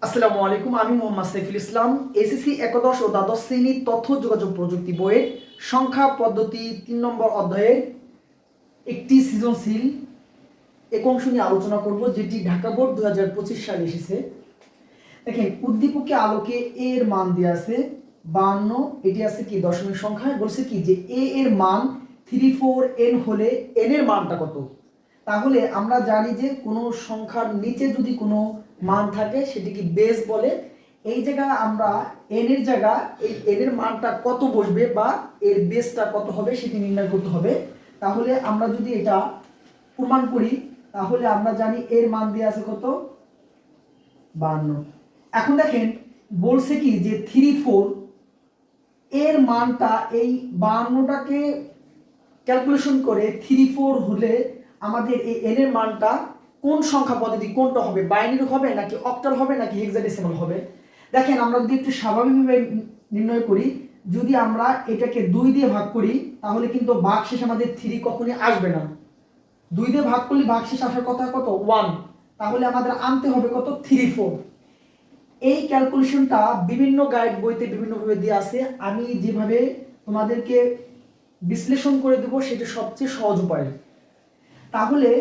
আসসালামু আলাইকুম, আমি মোহাম্মদ সাইফুল ইসলাম। এসএসসি একাদশ ও দ্বাদশ শ্রেণীর তথ্য যোগাযোগ প্রযুক্তি বইয়ের সংখ্যা পদ্ধতি ৩ নম্বর অধ্যায়ের একটি সৃজনশীল এক অংশ নিয়ে আলোচনা করব, যেটি ঢাকা বোর্ড 2025 সালে এসেছে। দেখেন, উদ্দীপকে আলোকে এর মান দেওয়া আছে 52। এটি আছে কি দশমিক সংখ্যায়। বলছে কি যে এর মান 34n হলে n এর মানটা কত। তাহলে আমরা জানি যে কোনো সংখ্যার নিচে যদি কোনো মান থাকে সেটিকে বেস বলে। এই জায়গায় আমরা n এর জায়গা এই n এর মানটা কত বসবে বা এর বেসটা কত হবে সেটি নির্ণয় করতে হবে। তাহলে আমরা যদি এটা প্রমাণ করি তাহলে আমরা জানি এর মান দেওয়া আছে কত, 52। এখন দেখেন বলছে কি যে 34 এর মানটা এই 52টাকে ক্যালকুলেশন করে 34 হলে আমাদের এই n এর মানটা কোন সংখ্যা পদ্ধতি কোনটা হবে, বাইনারি হবে নাকি অক্টাল হবে নাকি হেক্সাডেসিমাল হবে। দেখেন, আমরা যদি একটু স্বাভাবিকভাবে নির্ণয় করি, যদি আমরা এটাকে 2 দিয়ে ভাগ করি তাহলে কিন্তু ভাগশেষ আমাদের 3 কখনোই আসবে না। 2 দিয়ে ভাগ করলে ভাগশেষ আসার কথা কত, 1। তাহলে আমাদের আনতে হবে কত, 34। এই ক্যালকুলেশনটা বিভিন্ন গাইড বইতে বিভিন্নভাবে দেওয়া আছে। আমি যেভাবে তোমাদেরকে বিশ্লেষণ করে দেবো সেটা সবচেয়ে সহজ উপায়। তাহলে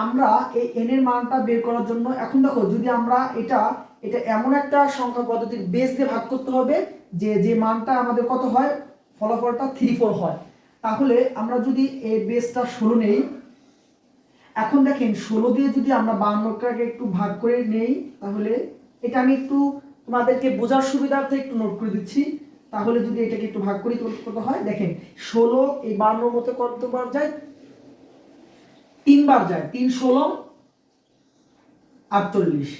আমরা এই n এর মানটা বের করার জন্য এখন দেখো, যদি আমরা এটা এমন একটা সংখ্যা পদ্ধতির বেস দিয়ে ভাগ করতে হবে যে মানটা আমাদের কত হয়, ফলাফলটা 34 হয়। তাহলে আমরা যদি এই বেসটা 16 নেই, এখন দেখেন 16 দিয়ে যদি আমরা 52টাকে একটু ভাগ করে নেই, তাহলে এটা আমি একটু তোমাদেরকে বোঝার সুবিধার্থে একটু নোট করে দিচ্ছি। তাহলে যদি এটাকে একটু ভাগ করি কত হয়, দেখেন 16 এই 52 মতো কতবার যায়, 3 বার যায়, 3 16 48।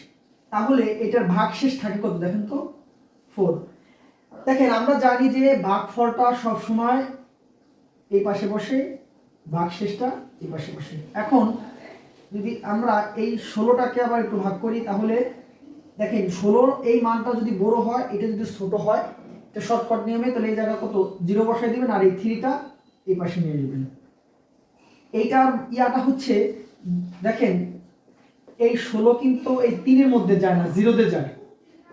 তাহলে এটার ভাগশেষ থাকে কত দেখেন তো, 4। দেখেন, আমরা জানি যে ভাগফলটা সব সময় এই পাশে বসে, ভাগশেষটা এই পাশে বসে। এখন যদি আমরা এই 16টাকে আবার একটু ভাগ করি তাহলে দেখেন 16 এই মানটা যদি বড় হয়, এটা যদি ছোট হয়, এটা শর্টকাট নিয়মে, তাহলে এই জায়গা কত 0 বসাই দিবেন আর এই 3টা এই পাশে নিয়ে যাবেন। এইটার ইয়াটা হচ্ছে, দেখেন এই 16 কিন্তু এই 3-এর মধ্যে যায় না, 0-তে যায়।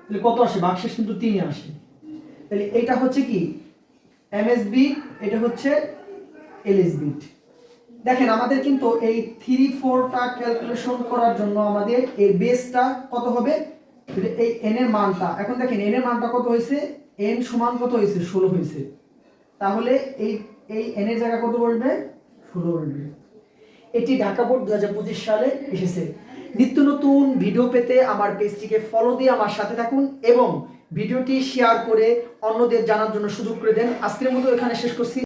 তাহলে কত আসে, ভাগশেষ কিন্তু 3 আসে। তাহলে এটা হচ্ছে কি এমএস বিট, এটা হচ্ছে এলএস বিট। দেখেন, আমাদের কিন্তু এই 34টা ক্যালকুলেশন করার জন্য আমাদের এর বেসটা কত হবে, এই n এর মানটা। এখন দেখেন n এর মানটা কত হয়েছে, n সমান কত হয়েছে, 16 হয়েছে। তাহলে এই n এর জায়গা কত বসবে, 16 বসবে। এটি ঢাকা বোর্ড 2025 সালে এসেছে। নিত্য নতুন ভিডিও পেতে আমার পেজটিকে ফলো দিয়ে আমার সাথে থাকুন এবং ভিডিওটি শেয়ার করে অন্যদের জানার জন্য সুযোগ করে দেন। আজকের মতো এখানে শেষ করছি।